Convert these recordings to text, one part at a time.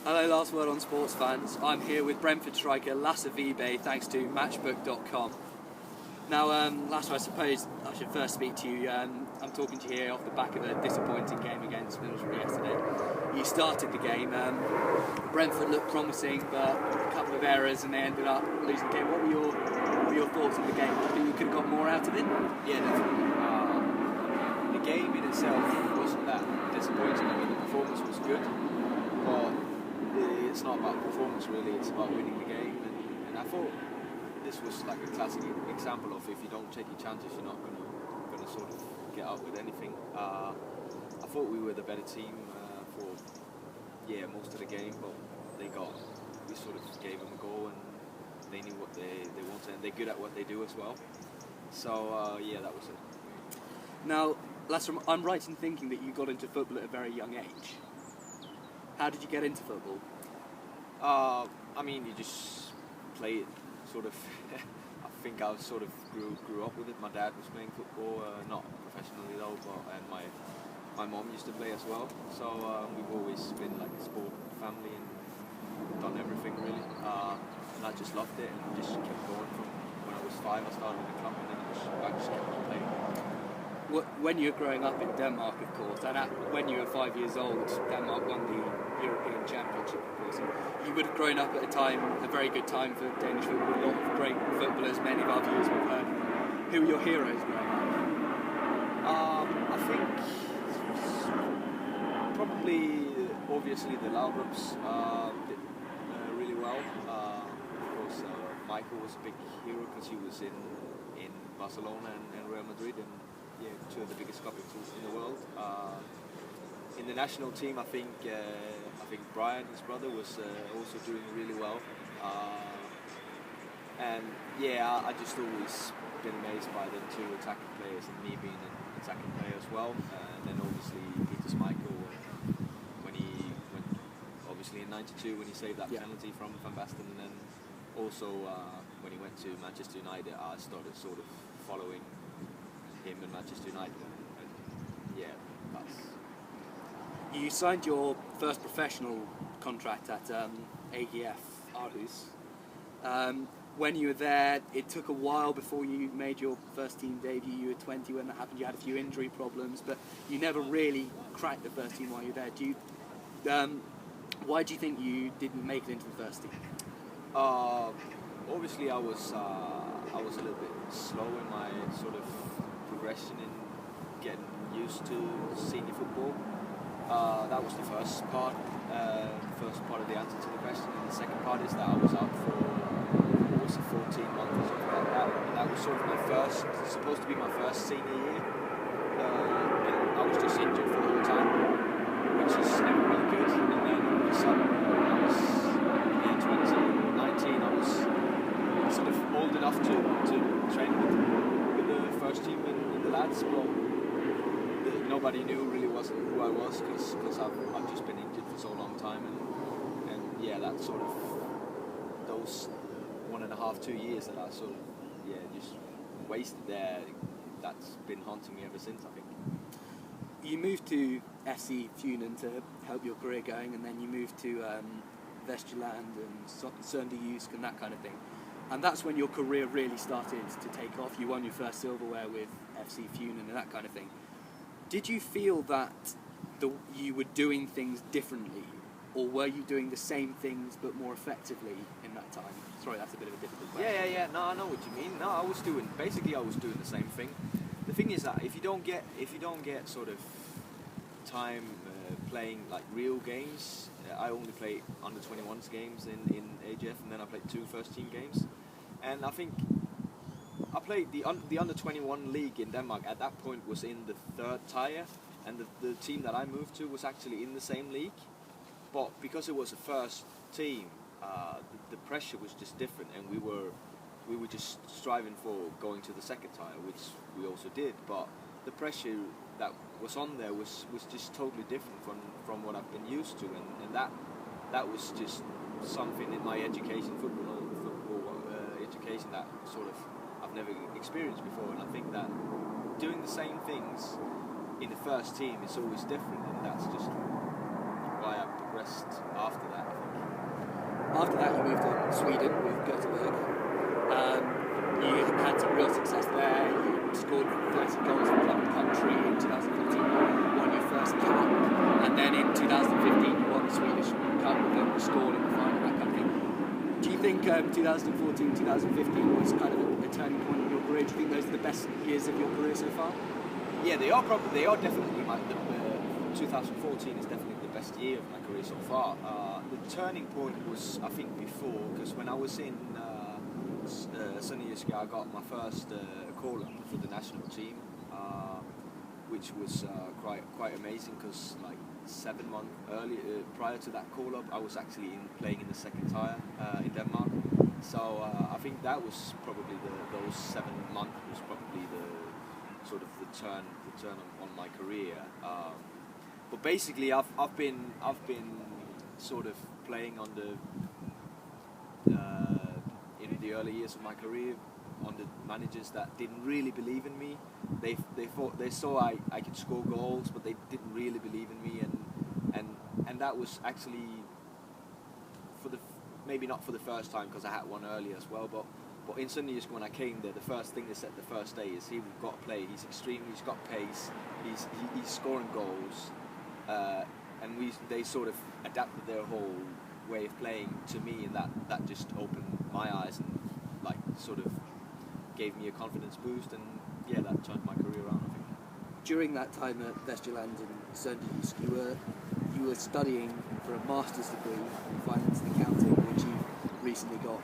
Hello, last word on sports fans. I'm here with Brentford striker Lasse Vibe, thanks to Matchbook.com. Now, Lasse, I suppose I should first speak to you. I'm talking to you here off the back of a disappointing game against Middlesbrough yesterday. You started the game. Brentford looked promising, but a couple of errors and they ended up losing the game. What were your thoughts on the game? Do you think you could have got more out of it? Yeah, definitely. The game in itself wasn't that disappointing. I mean, the performance was good, but it's not about performance really, it's about winning the game. And I thought this was like a classic example of if you don't take your chances, you're not going to sort of get out with anything. I thought we were the better team for most of the game, but we sort of gave them a go and they knew what they wanted and they're good at what they do as well. So that was it. Now, Lasse, I'm right in thinking that you got into football at a very young age. How did you get into football? I mean, you just play it, sort of. I think I sort of grew up with it. My dad was playing football, not professionally though, and my mom used to play as well. So we've always been like a sport family and done everything really. And I just loved it and just kept going from when I was 5. I started in the club and then I just kept on playing. When you were growing up in Denmark, of course, and when you were 5 years old, Denmark won the European Championship, of course. And you would have grown up at a very good time for Danish football, with a lot of great footballers, many of our viewers will have heard. Who were your heroes growing up? I think probably, obviously, the Laudrups did really well. Of course, Michael was a big hero because he was in Barcelona and Real Madrid, and two of the biggest clubs in the world. In the national team, I think Brian, his brother, was also doing really well. I just always been amazed by the two attacking players and me being an attacking player as well. And then obviously Peter Schmeichel, when obviously in '92 when he saved that penalty from Van Basten, and then also when he went to Manchester United, I started sort of following him in Manchester United, and You signed your first professional contract at AGF Aarhus. When you were there, it took a while before you made your first team debut. You were 20 when that happened. You had a few injury problems, but you never really cracked the first team while you were there. Why do you think you didn't make it into the first team? Obviously, I was a little bit slow in my sort of progression in getting used to senior football. That was the first part of the answer to the question. And the second part is that I was out for 14 months or something like that. And that was sort of supposed to be my first senior year. And I was just injured for the whole time, which is never really good. And then all of a sudden, when I was in 2019, I was sort of old enough to train with the first team and the lads, but nobody knew really who I was because I've just been injured for so long time, and that sort of those 1.5, 2 years that I sort of just wasted there, that's been haunting me ever since, I think. You moved to FC Funen to help your career going, and then you moved to Vestjylland and Sønderjysk and that kind of thing. And that's when your career really started to take off. You won your first silverware with FC Funen and that kind of thing. Did you feel that you were doing things differently, or were you doing the same things but more effectively in that time? Sorry, that's a bit of a difficult question. Yeah. No, I know what you mean. No, I was doing the same thing. The thing is that if you don't get sort of time playing like real games, I only play under 21s games in AGF, and then I played 2 first team games, and I think I played the under 21 league in Denmark at that point was in the 3rd tier, and the team that I moved to was actually in the same league, but because it was a first team, the pressure was just different, and we were just striving for going to the 2nd tier, which we also did, but the pressure that was on there was just totally different from what I've been used to, and that was just something in my education, football education, that sort of I've never experienced before. And I think that doing the same things in the first team is always different, and that's just why I progressed after that. after that, you moved to Sweden with Göteborg. You had some real success there. You scored 30 goals for club and country in 2014. You won your first cap, and then in 2015 you won the Swedish Cup with them, scored in the final, that kind of thing. Do you think 2014, 2015 was kind of a turning point in your career? Do you think those are the best years of your career so far? Yeah, they are definitely 2014 is definitely the best year of my career so far. The turning point was, I think, before, because when I was in Sunniska, I got my first call up for the national team, which was quite amazing, because like 7 months earlier, prior to that call up, I was actually playing in the second tier in Denmark. So I think that was probably those 7 months was probably the sort of the turn on my career. But basically, I've been sort of playing on the in the early years of my career on the managers that didn't really believe in me. They saw I could score goals, but they didn't really believe in me, and that was actually maybe not for the first time, because I had one earlier as well, but in Sunniska, when I came there, the first thing they said the first day is, we've got to play. He's got pace. He's scoring goals, and they sort of adapted their whole way of playing to me, and that just opened my eyes and like sort of gave me a confidence boost, and yeah, that turned my career around, I think. During that time at Vestjylland and Sønderjysk, you were studying for a master's degree in finance and accounting, which you recently got.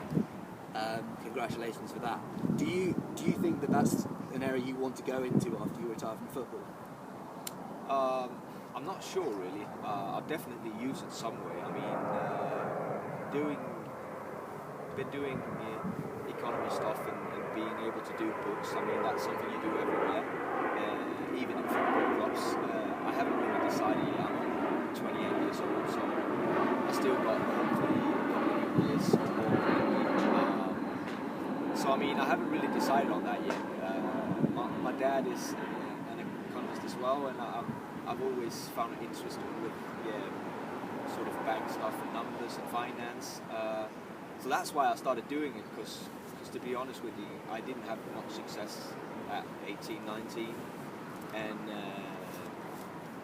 Congratulations for that. Do you think that that's an area you want to go into after you retire from football? I'm not sure really. I'll definitely use it some way. I mean, been doing economy stuff and being able to do books. I mean, that's something you do everywhere, even in football clubs. I haven't really decided yet. I'm only 28 years old, so I still got hopefully a couple of years more. So I mean, I haven't really decided on that yet. My dad is an economist as well, and I've always found it interesting with sort of bank stuff and numbers and finance. So that's why I started doing it, because to be honest with you, I didn't have much success at 18, 19, and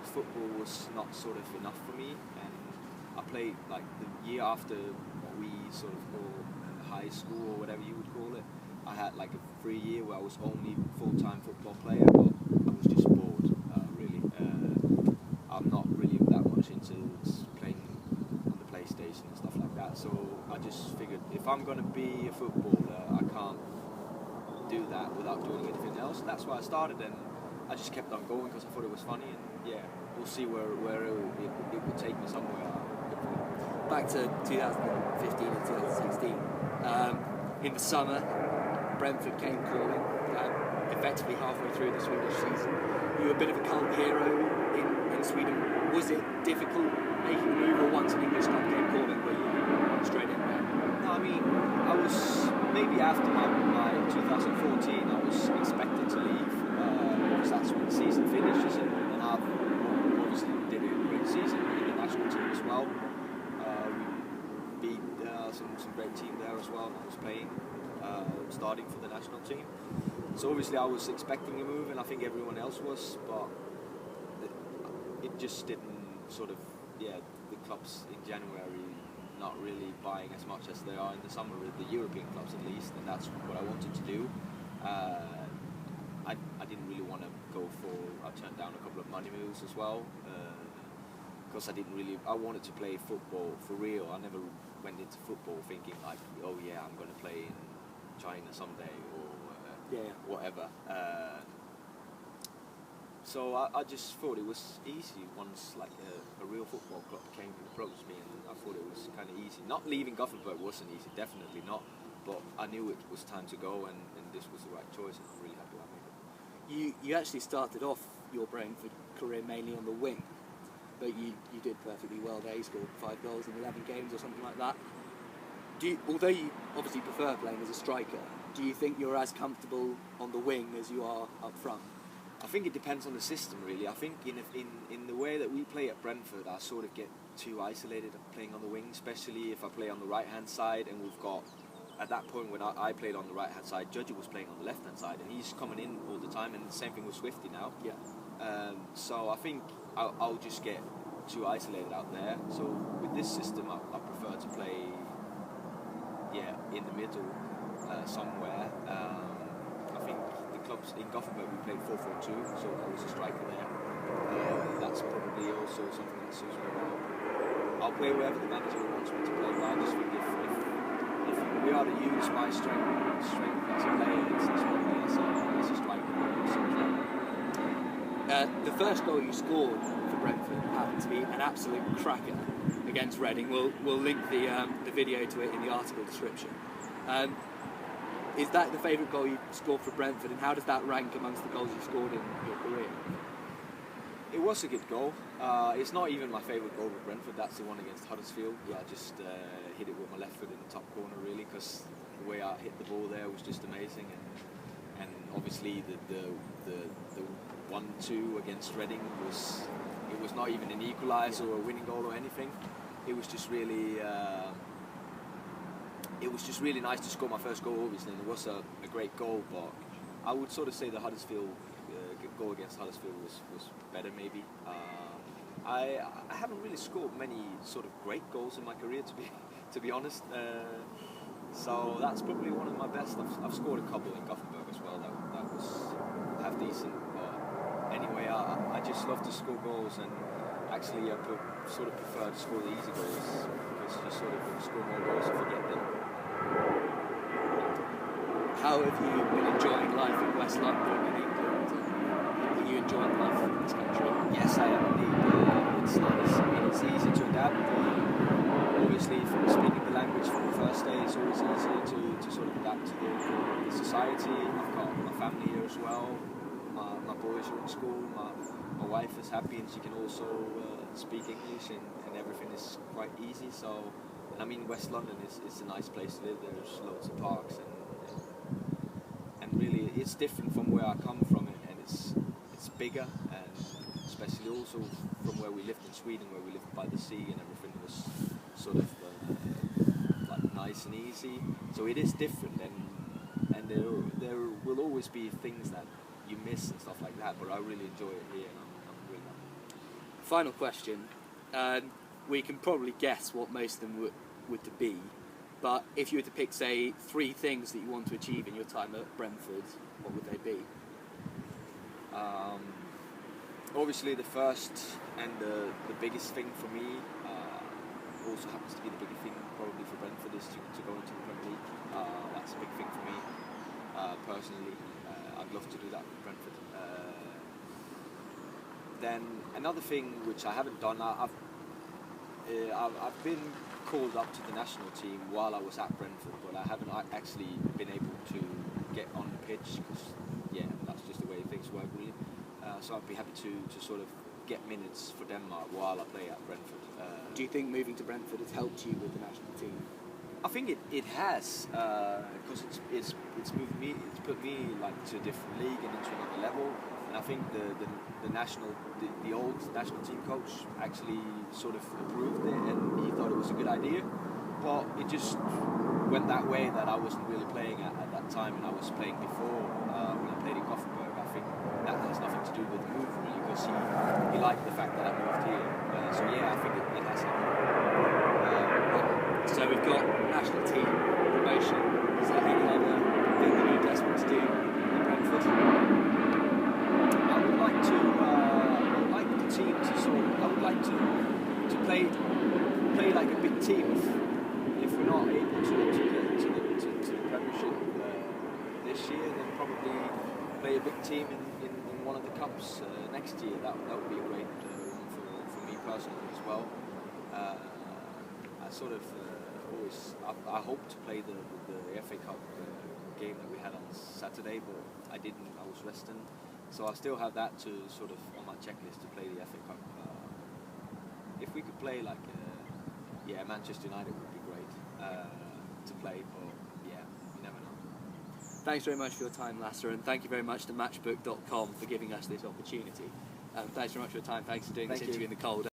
football was not sort of enough for me, and I played like the year after what we sort of call high school or whatever you would call it. I had like a free year where I was only full-time football player, but I was just bored, really. I'm not really that much into playing on the PlayStation and stuff like that, so I just figured if I'm going to be a footballer, I can't do that without doing anything else. That's why I started, and I just kept on going because I thought it was funny, and yeah, we'll see where it will take me somewhere. Back to 2015 and 2016. In the summer, Brentford came calling, effectively halfway through the Swedish season. You were a bit of a cult hero in Sweden. Was it difficult making the move, or once an English club came calling, were you straight in there? No, I mean, I was maybe after my 2014, I was expected to leave, because that's when the season finishes, and I obviously did a great season in the national team as well. We beat some great team there as well, and I was playing, starting for the national team. So obviously I was expecting a move, and I think everyone else was, but it just didn't sort of, the clubs in January not really buying as much as they are in the summer, with the European clubs at least, and that's what I wanted to do. I didn't really want to go for, I turned down a couple of money moves as well, because I wanted to play football for real. I never went into football thinking like, oh yeah, I'm going to play in China someday, or whatever. So I just thought it was easy once like a real football club came and approached me, and I thought it was kind of easy. Not leaving Gothenburg wasn't easy, definitely not, but I knew it was time to go, and this was the right choice, and I'm really happy I made it. You actually started off your Brentford career mainly on the wing, but you did perfectly well there. You scored 5 goals in 11 games or something like that. Although you obviously prefer playing as a striker, do you think you're as comfortable on the wing as you are up front? I think it depends on the system, really. I think in the way that we play at Brentford, I sort of get too isolated playing on the wing, especially if I play on the right hand side, and we've got, at that point when I played on the right hand side, Judgy was playing on the left hand side, and he's coming in all the time, and the same thing with Swifty now. Yeah. So I think I'll just get too isolated out there. So with this system, I prefer to play, in the middle somewhere. I think the clubs in Gothenburg we played 4-4-2, so I was a striker there. That's probably also something that suits me well. I'll play wherever the manager wants me to play, but I just think if we are to use my strength as a player, it's probably as a striker. The first goal you scored for Brentford happened to be an absolute cracker against Reading. We'll link the video to it in the article description. Is that the favourite goal you scored for Brentford, and how does that rank amongst the goals you scored in your career? It was a good goal. It's not even my favourite goal with Brentford. That's the one against Huddersfield. Yeah, I just hit it with my left foot in the top corner, really, because the way I hit the ball there was just amazing. And obviously the 1-2 against Reading was not even an equaliser or a winning goal or anything. It was just really nice to score my first goal, obviously, and it was a great goal. But I would sort of say the Huddersfield goal against Huddersfield was better, maybe. I haven't really scored many sort of great goals in my career, to be honest. So that's probably one of my best. I've scored a couple in Gothenburg as well. That was half decent. But anyway, I just love to score goals, and actually I sort of prefer to score the easy goals, because you sort of score more goals if you get them. How have you been enjoying life in West London in England? Are you enjoying life in this country? Yes, I am indeed. It's nice. I mean, it's easy to adapt. Obviously, from speaking the language from the first day, it's always easier to sort of adapt to the society. I've got my family here as well. My boys are in school. My wife is happy, and she can also speak English, and everything is quite easy. So, I mean, West London is a nice place to live. There's loads of parks, and really it's different from where I come from, and it's bigger, and especially also from where we lived in Sweden, where we lived by the sea, and everything was sort of like nice and easy. So it is different, and there will always be things that you miss and stuff like that, but I really enjoy it here, and I'm really happy. Final question. We can probably guess what most of them would be, but if you were to pick, say, 3 things that you want to achieve in your time at Brentford, what would they be? Obviously the first and the biggest thing for me, also happens to be the biggest thing probably for Brentford, is to go into the Premier League. That's a big thing for me personally. I'd love to do that with Brentford. Then another thing which I haven't done, I've been called up to the national team while I was at Brentford, but I haven't actually been able to get on the pitch, because that's just the way things work, really. So I'd be happy to sort of get minutes for Denmark while I play at Brentford. Do you think moving to Brentford has helped you with the national team? I think it has, because it's moved me, it's put me like to a different league and into another level. And I think the old national team coach actually sort of approved it, and he thought it was a good idea. But it just went that way that I wasn't really playing at that time, and I was playing before when I played in Gothenburg. I think that has nothing to do with the move, really, because he liked the fact that I moved here. So I think it has happened. So we've got national team promotion. Is there any other thing that you're desperate to do in Brentford? I would like the team to I would like to play like a big team. If we're not able to get to the Premiership this year, then probably play a big team in one of the cups next year. That would be a great one for me personally as well. I sort of I hope to play the FA Cup game that we had on Saturday, but I didn't. I was resting, so I still have that to sort of on my checklist to play the FA Cup. If we could play like Manchester United would be great to play, but you never know. Thanks very much for your time, Lasse, and thank you very much to Matchbook.com for giving us this opportunity. Thanks very much for your time. Thanks for doing this interview in the cold.